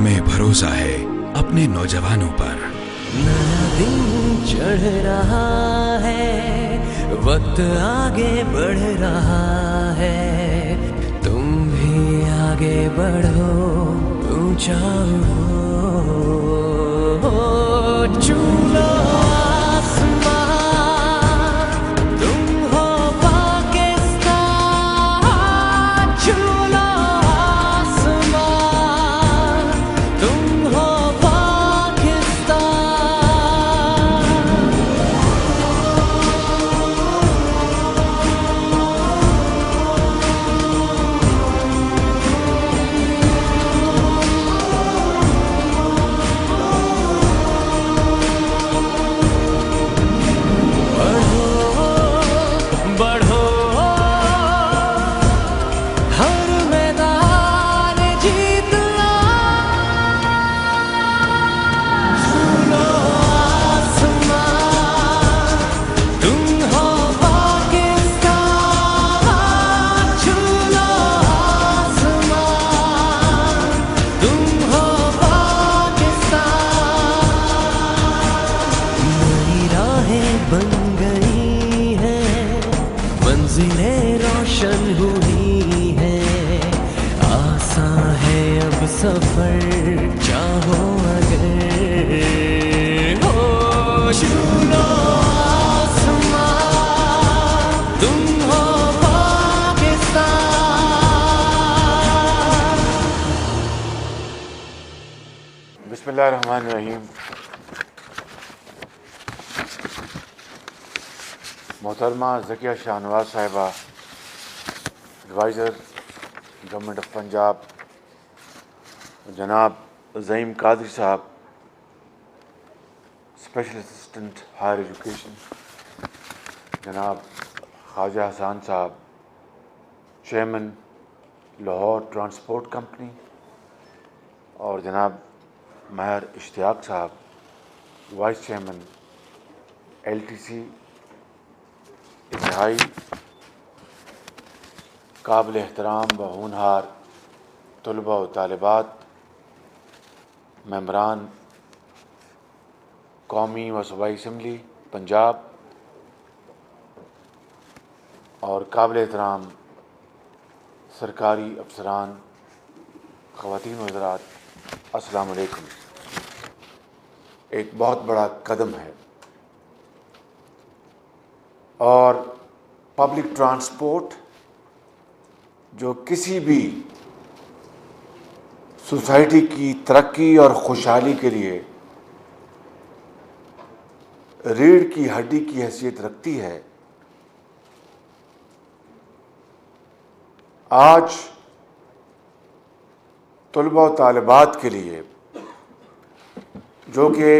हमें भरोसा है अपने नौजवानों पर। नया दिन चढ़ रहा है, वक्त आगे बढ़ रहा है, तुम भी आगे बढ़ो, ऊंचा उड़ो, चूलो आसमां, तुम हो पाकिस्तान, चूलो आसमां, तुम हो पाकिस्तान। बढ़ो हर मैदान जीत लो, चूलो आसमां, तुम हो पाकिस्तान, चूलो आसमां, तुम हो पाकिस्तान। नई राहें बन गई हैं, मंजिलें रोशन हुई हैं, आसान है अब सफर चाहो अगर, हो चूलो आसमां, तुम हो पाकिस्तान। बिस्मिल्लाहिर्रहमानिर्रहीम। मोहतरमा ज़किया शाहनवाज साहिबा, एडवाइज़र गवर्नमेंट ऑफ पंजाब, जनाब ज़ईम कादरी साहब, स्पेशल असिस्टेंट हायर एजुकेशन, जनाब ख्वाजा हसन साहब, चेयरमैन लाहौर ट्रांसपोर्ट कंपनी, और जनाब महर इश्तियाक साहब, वाइस चेयरमैन LTC, इंतहाई काबिल एहतराम व होनहार तलबा व तालिबात, मेंबरान कौमी व सूबाई असम्बली पंजाब, और काबिल एहतराम सरकारी अफसरान, ख़वातीन व हज़रात, अस्सलामु अलैकुम। एक बहुत बड़ा कदम है और पब्लिक ट्रांसपोर्ट जो किसी भी सोसाइटी की तरक्की और खुशहाली के लिए रीढ़ की हड्डी की हैसियत रखती है, आज तलबा व तालिबात के लिए, जो कि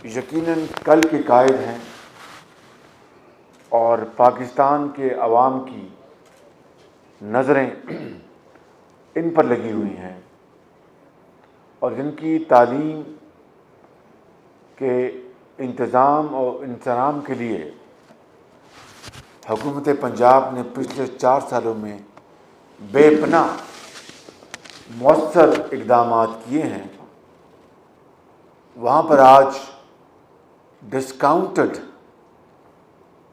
यकीनन कल के कायद हैं और पाकिस्तान के अवाम की नज़रें इन पर लगी हुई हैं और जिनकी तालीम के इंतज़ाम और इंतज़ाम के लिए हुकूमत पंजाब ने पिछले 4 सालों में बेपनाह मौसर इक़दामात किए हैं, वहाँ पर आज discounted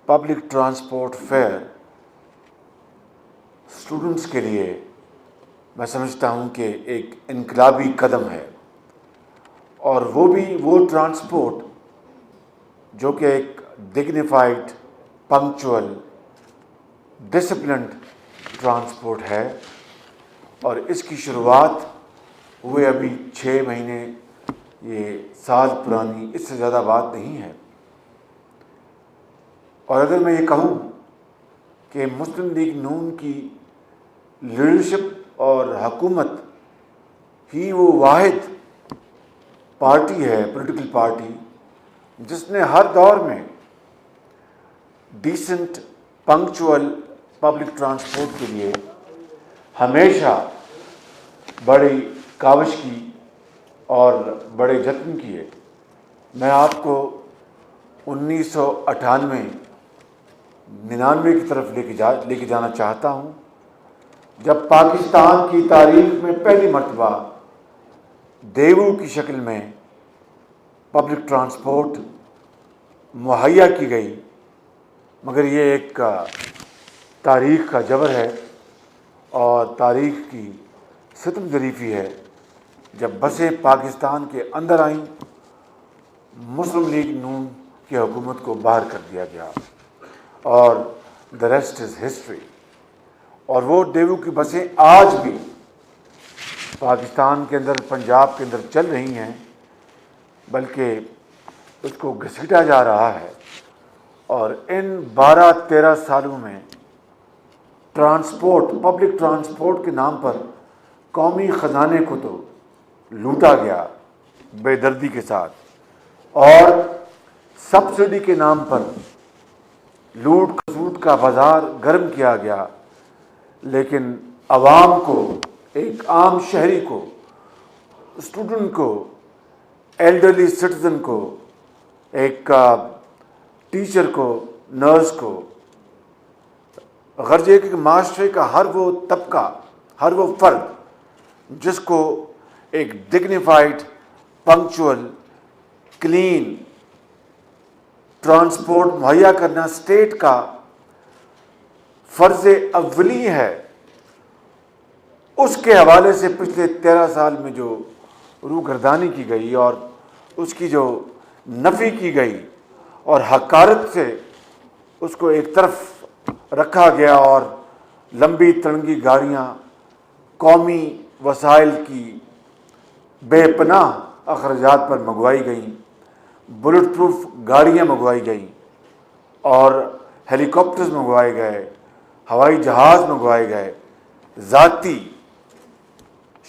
public transport fair students के लिए मैं समझता हूँ कि एक इनकलाबी कदम है, और वो भी वो ट्रांसपोर्ट जो कि एक डिग्निफाइड, पंक्चुअल, डिसिप्लिन्ड ट्रांसपोर्ट है, और इसकी शुरुआत हुए अभी 6 महीने, ये साल पुरानी, इससे ज़्यादा बात नहीं है। और अगर मैं ये कहूँ कि मुस्लिम लीग नून की लीडरशिप और हुकूमत ही वो वाहिद पार्टी है, पॉलिटिकल पार्टी, जिसने हर दौर में डिसेंट, पंक्चुअल पब्लिक ट्रांसपोर्ट के लिए हमेशा बड़ी काविश की और बड़े जत्न किए। मैं आपको 1998 99 की तरफ लेके जाना चाहता हूँ, जब पाकिस्तान की तारीख में पहली मर्तबा देवू की शक्ल में पब्लिक ट्रांसपोर्ट मुहैया की गई, मगर ये एक तारीख़ का जबर है और तारीख़ की सितम ज़रीफ़ी है। जब बसें पाकिस्तान के अंदर आईं, मुस्लिम लीग नून की हुकूमत को बाहर कर दिया गया और द रेस्ट इज़ हिस्ट्री। और वो देवू की बसें आज भी पाकिस्तान के अंदर, पंजाब के अंदर चल रही हैं, बल्कि उसको घसीटा जा रहा है। और इन 12-13 सालों में ट्रांसपोर्ट, पब्लिक ट्रांसपोर्ट के नाम पर कौमी ख़जाने को तो लूटा गया बेदर्दी के साथ, और सब्सिडी के नाम पर लूट खसूट का बाज़ार गर्म किया गया। लेकिन आवाम को, एक आम शहरी को, स्टूडेंट को, एल्डरली सिटीज़न को, एक टीचर को, नर्स को, गर्ज एक माशरे का हर वो तबका, हर वो फ़र्द जिसको एक डिग्निफाइड, पंक्चुअल, क्लीन ट्रांसपोर्ट मुहैया करना स्टेट का फ़र्ज़ अव्वली है, उसके हवाले से पिछले 13 साल में जो रूगर्दानी की गई और उसकी जो नफ़ी की गई और हकारत से उसको एक तरफ रखा गया और लंबी तिरंगी गाड़ियाँ कौमी वसाइल की बेपनाह अखराजात पर मंगवाई गईं, बुलेट प्रूफ गाड़ियाँ मंगवाई गईं और हेलीकॉप्टर्स मंगवाए गए, हवाई जहाज़ मंगवाए गए। ज़ाती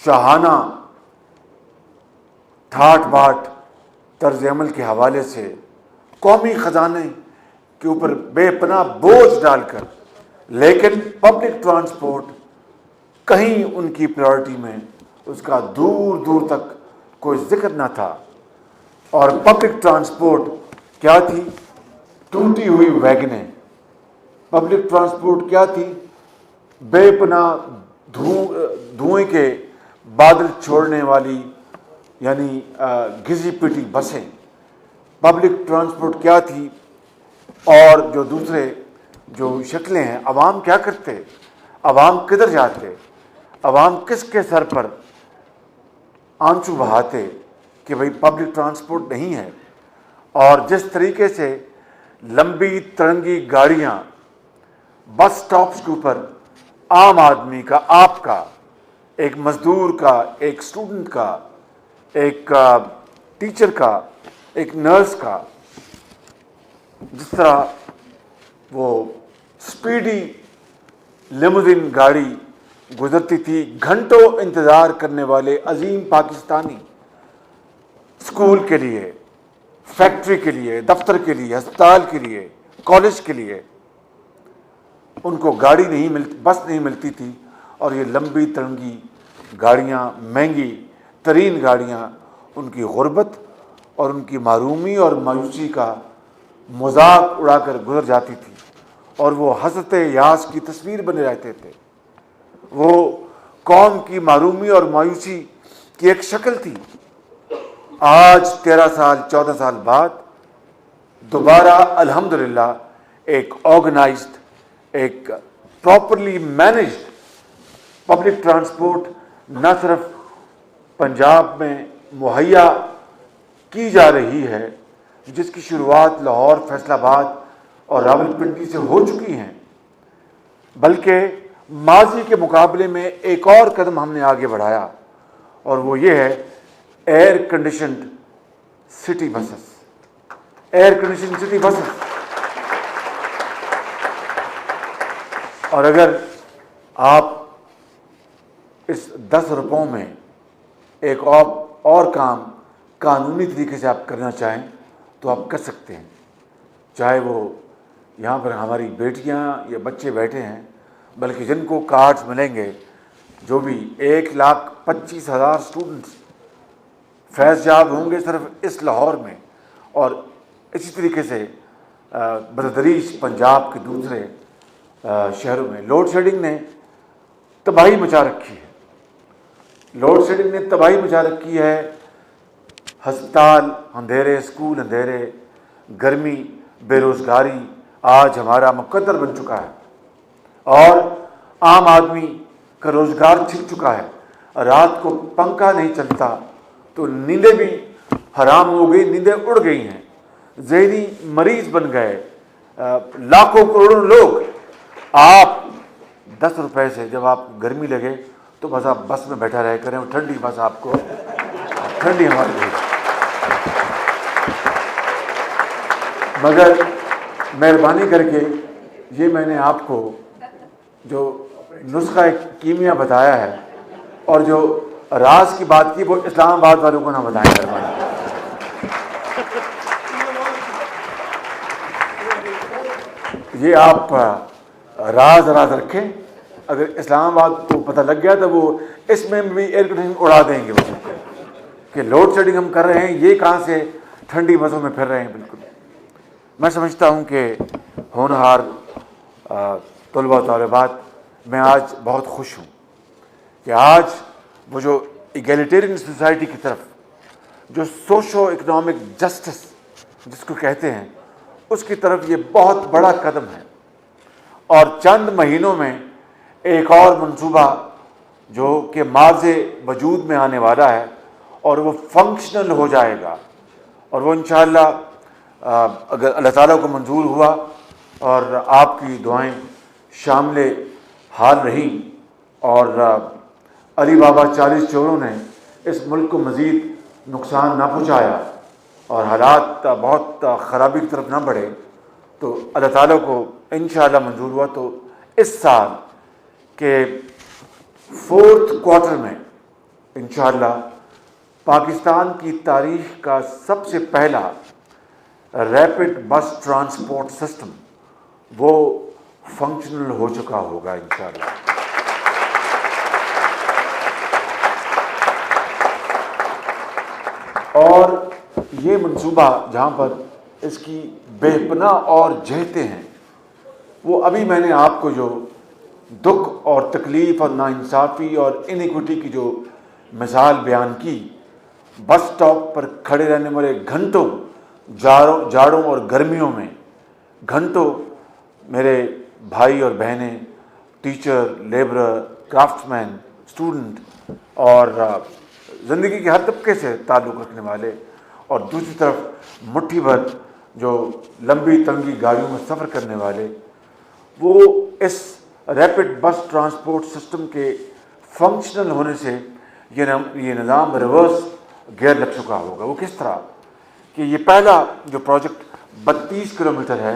शाहाना ठाट बाट तर्ज अमल के हवाले से कौमी ख़जाने के ऊपर बेपनाह बोझ डालकर, लेकिन पब्लिक ट्रांसपोर्ट कहीं उनकी प्रायोरिटी में उसका दूर दूर तक कोई जिक्र न था। और पब्लिक ट्रांसपोर्ट क्या थी? टूटी हुई वैगनें। पब्लिक ट्रांसपोर्ट क्या थी? बेपनाह धुएं के बादल छोड़ने वाली, यानी घिसी पिटी बसें। पब्लिक ट्रांसपोर्ट क्या थी? और जो दूसरे जो शक्लें हैं, अवाम क्या करते, अवाम किधर जाते, अवाम किसके सर पर आंसू बहाते कि भाई पब्लिक ट्रांसपोर्ट नहीं है। और जिस तरीके से लंबी तिरंगी गाड़ियाँ बस स्टॉप्स के ऊपर आम आदमी का, आपका, एक मज़दूर का, एक स्टूडेंट का, एक टीचर का, एक नर्स का, जिस तरह वो स्पीडी लिमोजिन गाड़ी गुजरती थी, घंटों इंतज़ार करने वाले अजीम पाकिस्तानी स्कूल के लिए, फैक्ट्री के लिए, दफ्तर के लिए, अस्पताल के लिए, कॉलेज के लिए, उनको गाड़ी नहीं मिलती, बस नहीं मिलती थी। और ये लंबी तिरंगी गाड़ियाँ, महंगी तरीन गाड़ियाँ, उनकी गुर्बत और उनकी महरूमी और मायूसी का मजाक उड़ाकर गुजर जाती थी और वो हसरत यास की तस्वीर बने रहते थे। वो कौम की महरूमी और मायूसी की एक शक्ल थी। आज 13 साल, 14 साल बाद दोबारा अल्हम्दुलिल्लाह एक ऑर्गेनाइज्ड, एक प्रॉपरली मैनेज्ड पब्लिक ट्रांसपोर्ट न सिर्फ पंजाब में मुहैया की जा रही है, जिसकी शुरुआत लाहौर, फैसलाबाद और रावलपिंडी से हो चुकी हैं, बल्कि माजी के मुकाबले में एक और कदम हमने आगे बढ़ाया और वो ये है air conditioned city buses. Air condition city buses. और अगर आप इस 10 रुपयों में एक और काम कानूनी तरीके से आप करना चाहें तो आप कर सकते हैं। चाहे वो यहाँ पर हमारी बेटियाँ या बच्चे बैठे हैं, बल्कि जिनको कार्ड्स मिलेंगे, जो भी 1,25,000 स्टूडेंट्स फैज़याब होंगे सिर्फ इस लाहौर में, और इसी तरीके से बददरीज पंजाब के दूसरे शहरों में लोड शेडिंग ने तबाही मचा रखी है। लोड शेडिंग ने तबाही मचा रखी है। अस्पताल अंधेरे, स्कूल अंधेरे, गर्मी, बेरोज़गारी आज हमारा मुकद्दर बन चुका है और आम आदमी का रोज़गार छिप चुका है। रात को पंखा नहीं चलता तो नींदें भी हराम हो गई, नींदें उड़ गई हैं, ज़हनी मरीज बन गए लाखों करोड़ों लोग। आप 10 रुपए से जब आप गर्मी लगे तो बस आप बस में बैठा रह करें, ठंडी बस आपको ठंडी हवा लगेगी। मगर मेहरबानी करके ये मैंने आपको जो नुस्खा कीमिया बताया है और जो राज की बात की वो इस्लामाबाद वालों को ना बताएं मेहरबानी। ये आप राज रखें। अगर इस्लामाबाद को पता लग गया तो वो इसमें भी एयर कंडीशनिंग उड़ा देंगे वो कि लोड शेडिंग हम कर रहे हैं, ये कहाँ से ठंडी बसों में फिर रहे हैं। बिल्कुल मैं समझता हूँ कि होनहार तलबा तालिबात, मैं आज बहुत खुश हूँ कि आज वो जो इगैलिटेरियन सोसाइटी की तरफ, जो सोशो इकोनॉमिक जस्टिस जिसको कहते हैं, उसकी तरफ ये बहुत बड़ा कदम है। और चंद महीनों में एक और मंसूबा जो कि माज़े वजूद में आने वाला है और वो फंक्शनल हो जाएगा और वो इंशाअल्लाह अगर अल्लाह ताला को मंजूर हुआ और आपकी दुआएं शामिल हाल रही और अली बाबा 40 चोरों ने इस मुल्क को मज़ीद नुकसान ना पहुँचाया और हालात बहुत ख़राबी की तरफ ना बढ़े, तो अल्लाह ताला को इंशाअल्लाह मंजूर हुआ तो इस साल के 4th क्वार्टर में इंशाअल्लाह पाकिस्तान की तारीख़ का सबसे पहला रैपिड बस ट्रांसपोर्ट सिस्टम वो फंक्शनल हो चुका होगा इंशाअल्लाह। और ये मंसूबा जहाँ पर इसकी बेपनाह और जहतें हैं, वो अभी मैंने आपको जो दुख और तकलीफ़ और नाइंसाफ़ी और इनइक्विटी की जो मिसाल बयान की, बस स्टॉप पर खड़े रहने वाले घंटों जाड़ों और गर्मियों में घंटों मेरे भाई और बहनें, टीचर, लेबरर, क्राफ्ट्समैन, स्टूडेंट और ज़िंदगी के हर तबके से ताल्लुक़ रखने वाले, और दूसरी तरफ मुट्ठी भर जो लंबी तंगी गाड़ियों में सफ़र करने वाले, वो इस रैपिड बस ट्रांसपोर्ट सिस्टम के फंक्शनल होने से ये निज़ाम रिवर्स गियर लग चुका होगा। वो किस तरह कि ये पहला जो प्रोजेक्ट 32 किलोमीटर है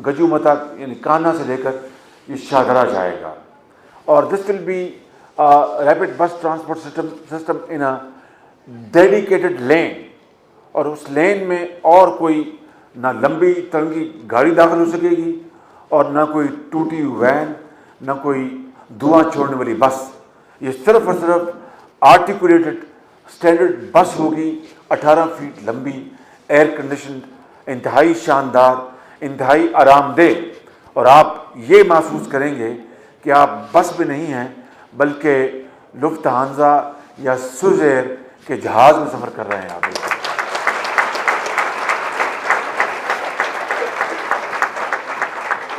गजूमता यानी कान्हा से लेकर ये शाहदरा जाएगा और this will be rapid bus transport system in a dedicated lane, और उस लेन में और कोई ना लंबी तरंगी गाड़ी दाखिल हो सकेगी और ना कोई टूटी वैन, ना कोई धुआं छोड़ने वाली बस। ये सिर्फ और सिर्फ आर्टिकुलेटेड स्टैंडर्ड बस होगी, 18 फीट लंबी, एयर कंडीशन, इंतहाई शानदार, इंतहाई आरामदेह, और आप ये महसूस करेंगे कि आप बस में नहीं हैं बल्कि लुफ्थहांसा या सुज़ेर के जहाज़ में सफ़र कर रहे हैं आप।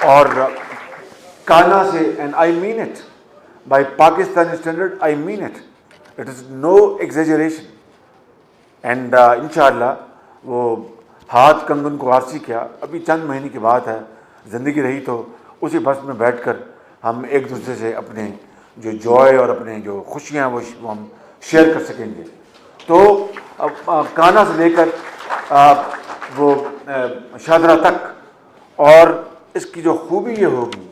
और कान्हा से, and I mean it by Pakistani standard, I mean it, it is no exaggeration. And इंशाअल्लाह वो हाथ कंगन को आरसी क्या, अभी चंद महीने की बात है, ज़िंदगी रही तो उसी बस में बैठकर हम एक दूसरे से अपने जो जॉय और अपने जो खुशियाँ वो हम शेयर कर सकेंगे। तो कान्हा से लेकर वो शाहदरा तक, और इसकी जो खूबी ये होगी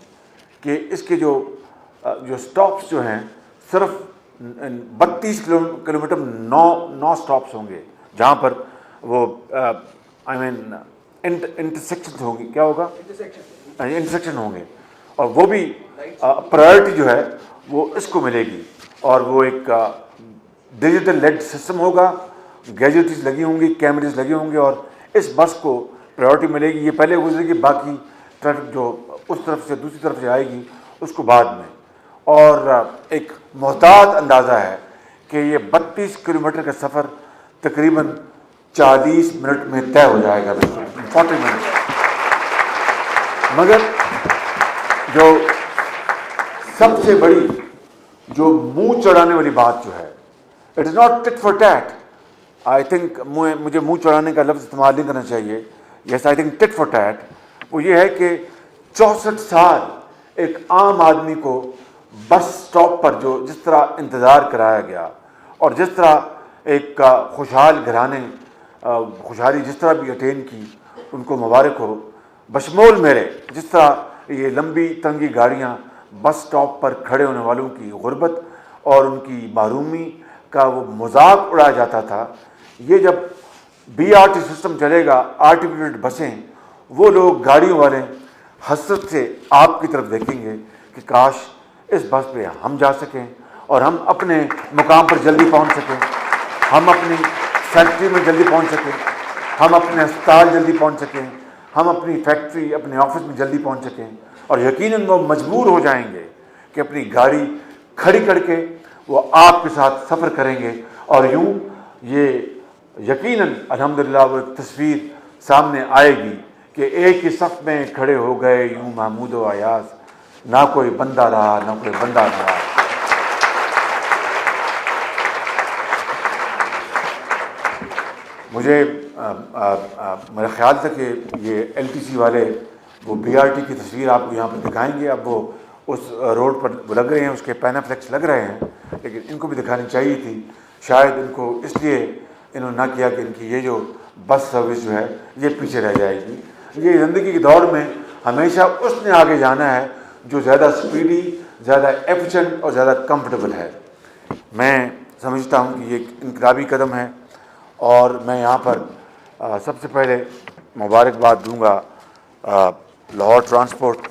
कि इसके जो स्टॉप्स जो हैं सिर्फ 32 किलोमीटर 9 स्टॉप्स होंगे जहाँ पर वो आई मीन इंटरसेक्शन होगी, क्या होगा, इंटरसेक्शन होंगे, और वो भी प्रायोरिटी जो है वो इसको मिलेगी। और वो एक डिजिटल लेड सिस्टम होगा, गैजेट्स लगी होंगी, कैमरेज लगे होंगे, और इस बस को प्रायोरिटी मिलेगी। ये पहले गुजरेगी, बाकी ट्रैफिक जो उस तरफ से दूसरी तरफ से आएगी उसको बाद में। और एक मोहतात अंदाज़ा है कि ये 32 किलोमीटर का सफ़र तकरीबन 40 मिनट में तय हो जाएगा, 40 मिनट। मगर जो सबसे बड़ी जो मुंह चढ़ाने वाली बात जो है, it is not tit for tat. I think मुझे मुंह चढ़ाने का लफ्ज़ इस्तेमाल नहीं करना चाहिए। Yes, I think tit for tat वो ये है कि 64 साल एक आम आदमी को बस स्टॉप पर जो जिस तरह इंतज़ार कराया गया और जिस तरह एक खुशहाल घराने खुशहाली जिस तरह भी अटेन की, उनको मुबारक हो। बशमूल मेरे जिस तरह ये लंबी तंगी गाड़ियाँ बस स्टॉप पर खड़े होने वालों की गुर्बत और उनकी महरूमी का वो मजाक उड़ाया जाता था, ये जब BRT सिस्टम चलेगा, आर्टिकुलेटेड बसें, वो लोग गाड़ियों वाले हसरत से आपकी तरफ देखेंगे कि काश इस बस पे हम जा सकें और हम अपने मुकाम पर जल्दी पहुंच सकें, हम अपनी फैक्ट्री में जल्दी पहुंच सकें, हम अपने अस्पताल जल्दी पहुंच सकें, हम अपनी फैक्ट्री अपने ऑफिस में जल्दी पहुंच सकें। और यकीनन वो मजबूर हो जाएंगे कि अपनी गाड़ी खड़ी करके वो आपके साथ सफ़र करेंगे और यूँ ये यकीनन अल्हम्दुलिल्लाह वो एक तस्वीर सामने आएगी कि एक ही सफ़ में खड़े हो गए यूँ महमूद व अयाज, ना कोई बंदा रहा ना कोई बंदा रहा। मुझे मेरा ख्याल था कि ये LTC वाले वो BRT की तस्वीर आपको यहाँ पर दिखाएंगे। अब वो उस रोड पर लग रहे हैं, उसके पैनाफ्लेक्स लग रहे हैं, लेकिन इनको भी दिखानी चाहिए थी। शायद इनको इसलिए इन्होंने ना किया कि इनकी ये जो बस सर्विस जो है ये पीछे रह जाएगी। ये ज़िंदगी के दौर में हमेशा उसने आगे जाना है जो ज़्यादा स्पीडी, ज़्यादा एफिशिएंट और ज़्यादा कंफर्टेबल है। मैं समझता हूँ कि ये एक इनकलाबी कदम है और मैं यहाँ पर सबसे पहले मुबारकबाद दूँगा लाहौर ट्रांसपोर्ट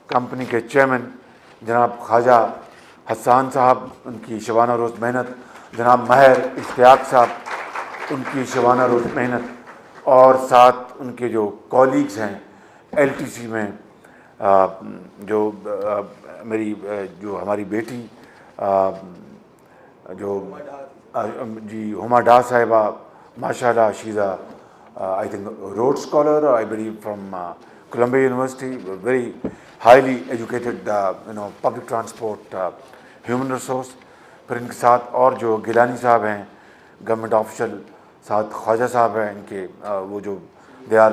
कंपनी के चेयरमैन जनाब ख्वाजा हसन साहब, उनकी शबाना रोज़ मेहनत, जनाब महर इश्तियाक साहब, उनकी शबाना रोज़ मेहनत, और साथ उनके जो कॉलीग्स हैं LTC में, जो मेरी जो हमारी बेटी जो जी हुमा डा साहिबा, माशाल्लाह she is I think Rhodes scholar, I believe from Columbia University, very highly educated public transport human resource. फिर इनके साथ और जो गिलानी साहब हैं गवर्नमेंट ऑफिशियल, साथ ख्वाजा साहब हैं, इनके वो जो they are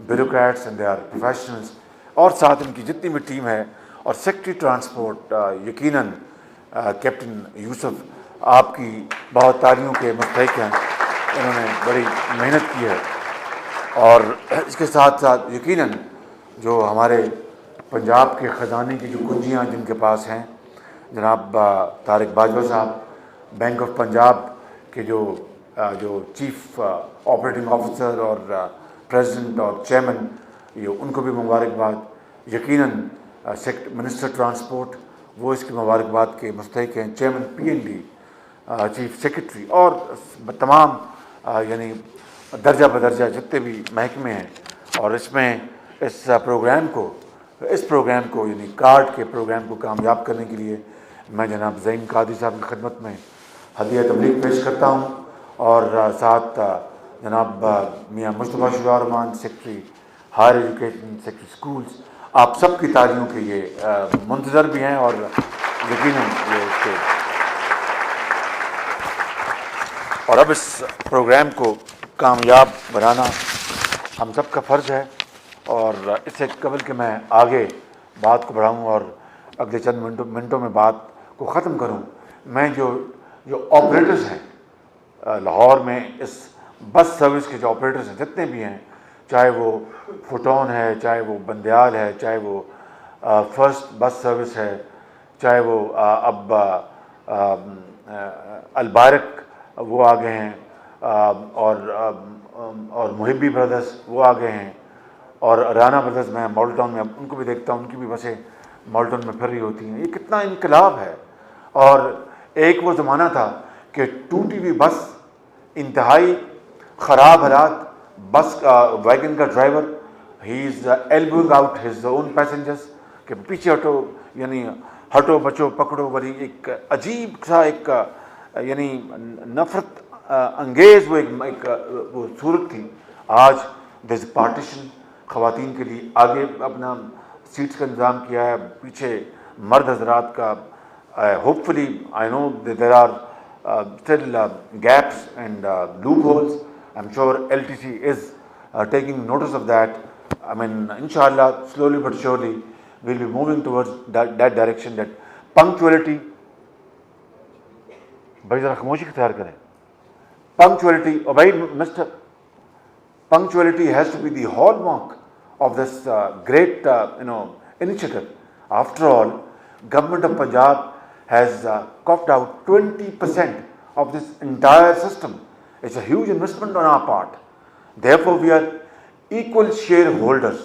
bureaucrats and they are professionals, और साथ इनकी जितनी भी टीम है, और सेक्रेटरी ट्रांसपोर्ट यकीनन कैप्टन यूसुफ, आपकी बहुत तालियों के मुस्तहिक हैं, इन्होंने बड़ी मेहनत की है। और इसके साथ साथ यकीनन जो हमारे पंजाब के ख़जाने की जो कुंजियाँ जिनके पास हैं, जनाब तारिक बाजवा साहब, बैंक ऑफ पंजाब के जो चीफ ऑपरेटिंग ऑफिसर और प्रेसिडेंट और चेयरमैन, ये उनको भी मुबारकबाद। यकीनन मिनिस्टर ट्रांसपोर्ट वो इसकी मुबारकबाद के मुस्तहिक हैं, चेयरमैन PND, चीफ सेक्रेटरी, और तमाम यानी दर्जा बदर्जा जितने भी महकमे हैं। और इसमें इस प्रोग्राम को यानी कार्ड के प्रोग्राम को कामयाब करने के लिए मैं जनाब ज़ईन कादी साहब की खिदमत में हदिया तबलीग पेश करता हूँ, और साथ जनाब Mian Mustafa Shuja Rehman, secretary higher education, secretary schools, आप सब की तालियों के ये मुंतज़र भी हैं। और यकीनन ये इसके और अब इस प्रोग्राम को कामयाब बनाना हम सब का फ़र्ज़ है। और इससे कबल कि मैं आगे बात को बढ़ाऊँ और अगले चंद मिनटों में बात को ख़त्म करूँ, मैं जो ऑपरेटर्स हैं लाहौर में, इस बस सर्विस के जो ऑपरेटर्स हैं जितने भी हैं, चाहे वो फुटोन है, चाहे वो बंदयाल है, चाहे वो फर्स्ट बस सर्विस है, चाहे वो अब अलबारक वो आ गए हैं, और मुहिब्बी ब्रदर्स वो आ गए हैं, और राना ब्रदर्स, मैं मॉडल टाउन में अब उनको भी देखता हूँ, उनकी भी बसें मॉडल टाउन में फिर रही होती हैं। ये कितना इनकलाब है। और एक वो ज़माना था कि टूटी हुई बस, इंतहाई ख़राब हालात, बस वैगन का ड्राइवर ही is elbowing out his own passengers, के पीछे हटो, यानी हटो बचो पकड़ो वाली एक अजीब सा एक यानी नफरत अंगेज वो सूरत थी। आज दिस पार्टीशन, ख़वातीन के लिए आगे अपना सीट्स का इंतज़ाम किया है, पीछे मर्द हजरात का। Hopefully I know there are still gaps and loophole. I am sure LTC is taking notice of that. I mean, inshallah, slowly but surely, we'll be moving towards that direction, that punctuality. भाई ज़रा खामोशी इख्तियार करें। Punctuality, और भाई mister, punctuality has to be the hallmark of this great initiative. After all, government of Punjab has coughed out 20% of this entire system. It's a huge investment on our part. Therefore, we are equal shareholders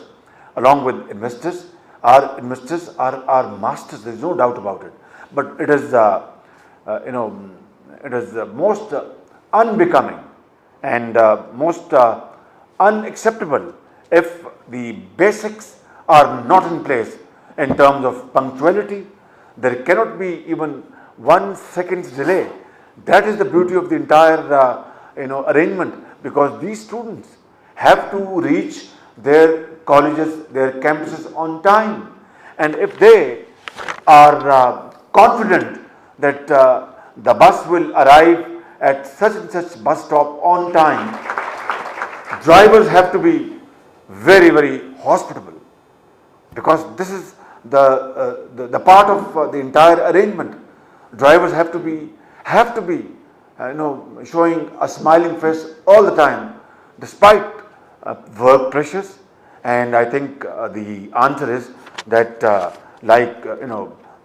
along with investors. Our investors are our masters. There is no doubt about it. But it is, it is most unbecoming and most unacceptable if the basics are not in place in terms of punctuality. There cannot be even 1 second's delay. That is the beauty of the entire arrangement, because these students have to reach their colleges, their campuses on time. And if they are confident that the bus will arrive at such and such bus stop on time, drivers have to be very, very hospitable, because this is the part of the entire arrangement. Drivers have to be showing a smiling face all the time, despite work pressures. And I think the answer is that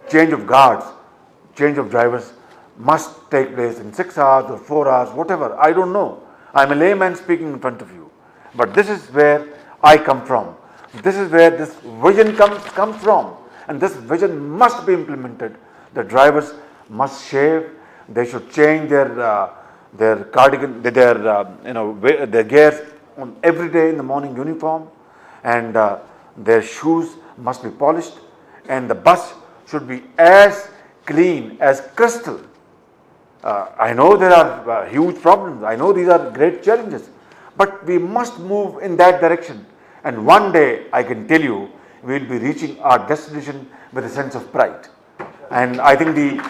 change of guards, change of drivers must take place in 6 hours or 4 hours, whatever. I don't know. I'm a layman speaking in front of you. But this is where I come from. This is where this vision comes from. And this vision must be implemented. The drivers must shave. They should change their cardigan, their gears on every day in the morning uniform, and their shoes must be polished, and the bus should be as clean as crystal. I know there are huge problems. I know these are great challenges, but we must move in that direction. And one day, I can tell you, we will be reaching our destination with a sense of pride. And I think the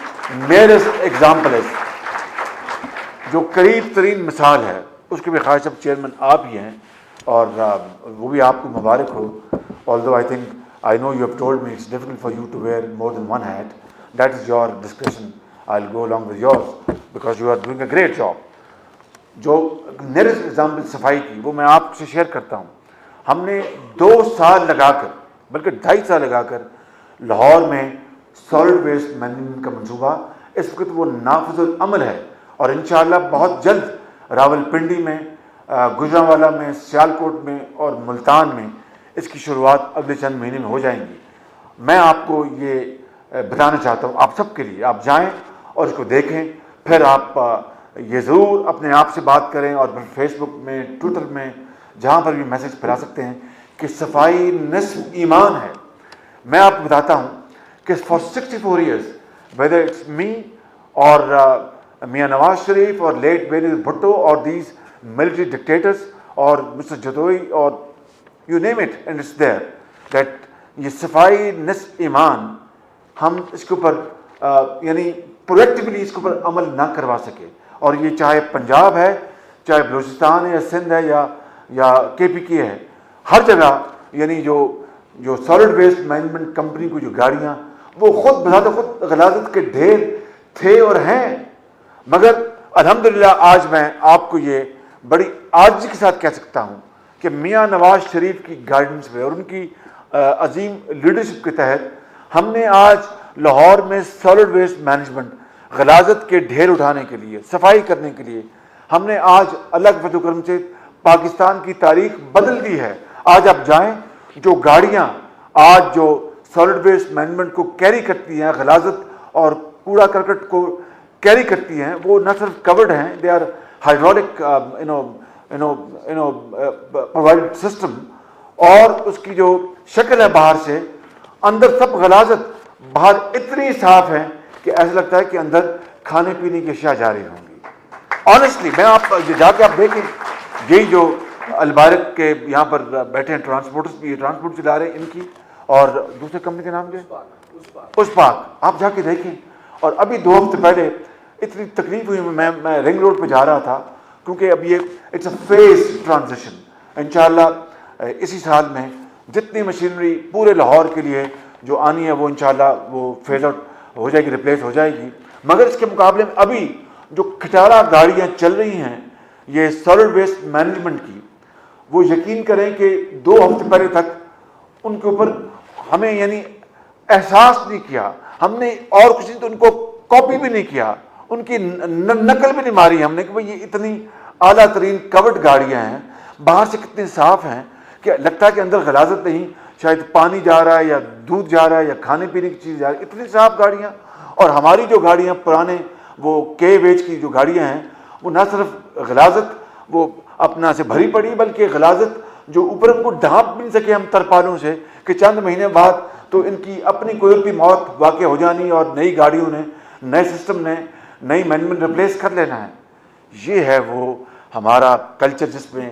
merest example is, जो करीब तरीन मिसाल है, उसके भी ख़ास अब chairman आप ही हैं, और वो भी आपको मुबारक हो. Although I know you have told me it's difficult for you to wear more than one hat. That is your discretion. I'll go along with yours because you are doing a great job. जो nearest example सफाई की, वो मैं आपसे share करता हूँ. हमने 2 साल लगाकर, बल्कि 2.5 साल लगाकर लाहौर में सॉलिड वेस्ट मैनेजमेंट का मंसूबा इस वक्त वो नाफिजुल अमल है, और इंशाअल्लाह बहुत जल्द रावलपिंडी में, गुजरांवाला में, सियालकोट में और मुल्तान में इसकी शुरुआत अगले चंद महीने में हो जाएंगी. मैं आपको ये बताना चाहता हूँ, आप सबके लिए, आप जाएं और इसको देखें, फिर आप ये ज़रूर अपने आप से बात करें, और फिर फेसबुक में, ट्विटर में, जहाँ पर भी मैसेज फैला सकते हैं कि सफाई निस्फ ईमान है. मैं आपको बताता हूँ कि for 64 years, whether it's me or Mian Nawaz Sharif or late Benazir Bhutto or these military dictators or Mr. Jadoi or you name it, and it's there, that ये सफाई निस्फ ईमान, हम इसके ऊपर यानी प्रोएक्टिवली इसके ऊपर अमल ना करवा सके. और ये चाहे पंजाब है, चाहे बलूचिस्तान है, या सिंध है, या KPK है, हर जगह यानी जो सॉलिड वेस्ट मैनेजमेंट कंपनी को जो गाड़ियाँ, वो खुद बज़ात खुद गलाजत के ढेर थे और हैं. मगर अल्हम्दुलिल्लाह आज मैं आपको ये बड़ी आजिज़ी के साथ कह सकता हूँ कि मियाँ नवाज शरीफ की गाइडेंस में और उनकी अजीम लीडरशिप के तहत हमने आज लाहौर में सॉलिड वेस्ट मैनेजमेंट, गलाजत के ढेर उठाने के लिए, सफाई करने के लिए, हमने आज अल्लाह के फज़ल करम से पाकिस्तान की तारीख बदल दी है. आज आप जाएं, जो गाड़ियाँ आज जो सॉलिड वेस्ट मैनेजमेंट को कैरी करती हैं, गलाजत और कूड़ा करकट को कैरी करती हैं, वो न सिर्फ कवर्ड हैं, they are hydraulic provided system, और उसकी जो शक्ल है बाहर से, अंदर सब गलाजत बाहर इतनी साफ है कि ऐसा लगता है कि अंदर खाने पीने की अशिया जा रही होंगी। ऑनेस्टली मैं आप जाके आप देखें, यही जो अलबारक के यहाँ पर बैठे हैं ट्रांसपोर्टर्स, ये ट्रांसपोर्ट चला रहे हैं इनकी, और दूसरे कंपनी का नाम क्या है, उस्पाक, आप जाके देखें। और अभी 2 हफ्ते पहले इतनी तकलीफ हुई, मैं रिंग रोड पे जा रहा था, क्योंकि अब ये इट्स अ फेज ट्रांजिशन। इंशाल्लाह इसी साल में जितनी मशीनरी पूरे लाहौर के लिए जो आनी है वो इंशाल्लाह वो फेज आउट हो जाएगी, रिप्लेस हो जाएगी। मगर इसके मुकाबले में अभी जो खटारा गाड़ियाँ चल रही हैं ये सॉलिड वेस्ट मैनेजमेंट की, वो यकीन करें कि 2 हफ्ते पहले तक उनके ऊपर हमें यानी एहसास नहीं किया हमने, और कुछ नहीं तो उनको कॉपी भी नहीं किया, उनकी नकल भी नहीं मारी हमने कि भाई ये इतनी आला तरीन कवर्ड गाड़ियाँ हैं, बाहर से कितनी साफ़ हैं कि लगता है कि अंदर गलाजत नहीं, शायद पानी जा रहा है या दूध जा रहा है या खाने पीने की चीज़ जा रही है, इतनी साफ़ गाड़ियाँ। और हमारी जो गाड़ियाँ पुराने वो के वेज की जो गाड़ियाँ हैं वो ना सिर्फ गलाजत वो अपना से भरी पड़ी, बल्कि गलाजत जो ऊपर उनको ढांप भी नहीं सके हम तरपालों से कि चंद महीने बाद तो इनकी अपनी कोई भी मौत वाक़ हो जानी और नई गाड़ियों ने, नए सिस्टम ने, नई मैनेजमेंट रिप्लेस कर लेना है। ये है वो हमारा कल्चर जिसमें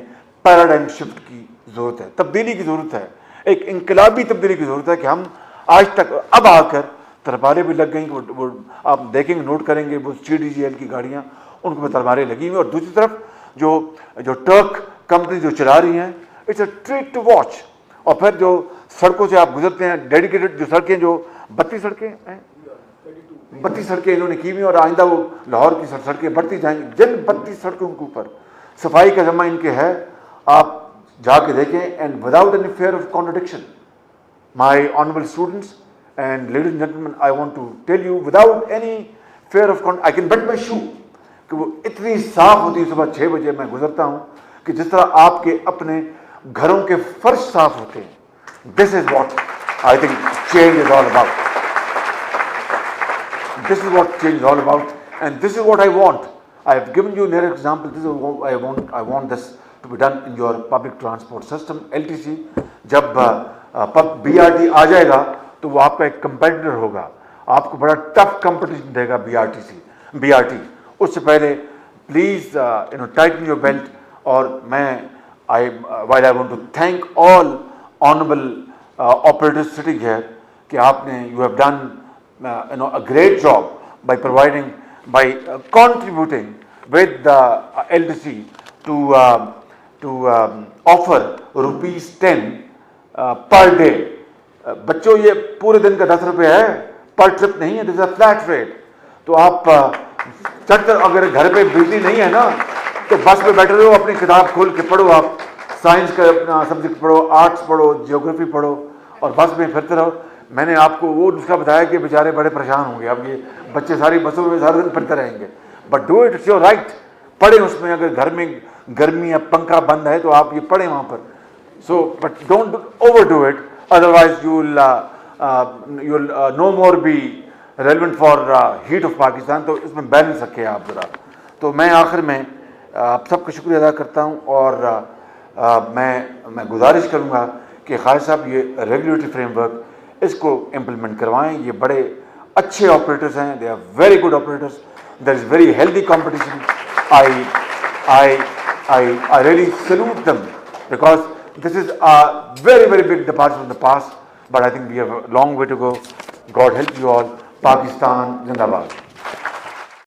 पैराडाइम शिफ्ट की ज़रूरत है, तब्दीली की ज़रूरत है, एक इनकलाबी तब्दीली की ज़रूरत है कि हम आज तक अब आकर तरपालें भी लग गई, वो आप देखेंगे, नोट करेंगे वो CDGL की गाड़ियाँ उनको में तरपालें लगी हुई। और दूसरी तरफ जो ट्रक कंपनी जो चला रही हैं, it's a treat to watch. और फिर जो सड़कों से आप गुजरते हैं, डेडिकेटेड जो सड़कें, जो 32 सड़कें हैं, 32 सड़कें इन्होंने की हुई, और आइंदा वो लाहौर की सड़कें बढ़ती जाएंगी। जिन 32 सड़कों के ऊपर सफाई का ज़िम्मा इनके है, आप जाके देखें, and without any fear of contradiction, my honourable students and ladies and gentleman, I want to tell you without any fear of I can bet my shoe कि वो इतनी साफ होती है। सुबह 6 बजे मैं गुजरता हूँ कि जिस तरह आपके अपने घरों के फर्श साफ होते हैं। This is what I think change is all about, this is what change is all about, and this is what I want. I have given you another example. This is what I want this to be done in your public transport system, LTC. जब BRT आ जाएगा तो वो आपका एक competitor होगा, आपको बड़ा tough competition देगा BRT। उससे पहले प्लीज टाइटन योर बेल्ट। और मैं while I want to thank all honorable operators sitting here कि आपने you have done a great job by providing by contributing with the LTC to offer ₹10 per day। बच्चों ये पूरे दिन का 10 रुपये है, पर ट्रिप नहीं है, दिस अ फ्लैट रेट। तो आप चढ़कर अगर घर पे बिजली नहीं है ना तो बस में बैठे रहो, अपनी किताब खोल के पढ़ो, आप साइंस का अपना सब्जेक्ट पढ़ो, आर्ट्स पढ़ो, जियोग्राफी पढ़ो, और बस में फिरते रहो। मैंने आपको वो नुस्खा बताया कि बेचारे बड़े परेशान होंगे, अब ये बच्चे सारी बसों में सारा दिन फिरते रहेंगे, but do it, it's your right. पढ़े उसमें, अगर घर में गर्मी या पंखा बंद है तो आप ये पढ़ें वहाँ पर। So but don't overdo it, otherwise you will no more be relevant for heat of Pakistan. तो इसमें बैलेंस रखें आप ज़रा। तो मैं आखिर में आप सबका शुक्रिया अदा करता हूँ, और मैं गुजारिश करूँगा कि खालिद साहब ये रेगुलेटरी फ्रेमवर्क इसको इम्प्लीमेंट करवाएं। ये बड़े अच्छे ऑपरेटर्स हैं, they are very good operators, there is very healthy competition. I really salute them because this is a very, very big departure from the past, but I think we have a long way to go. God help you all. Pakistan Zindabad.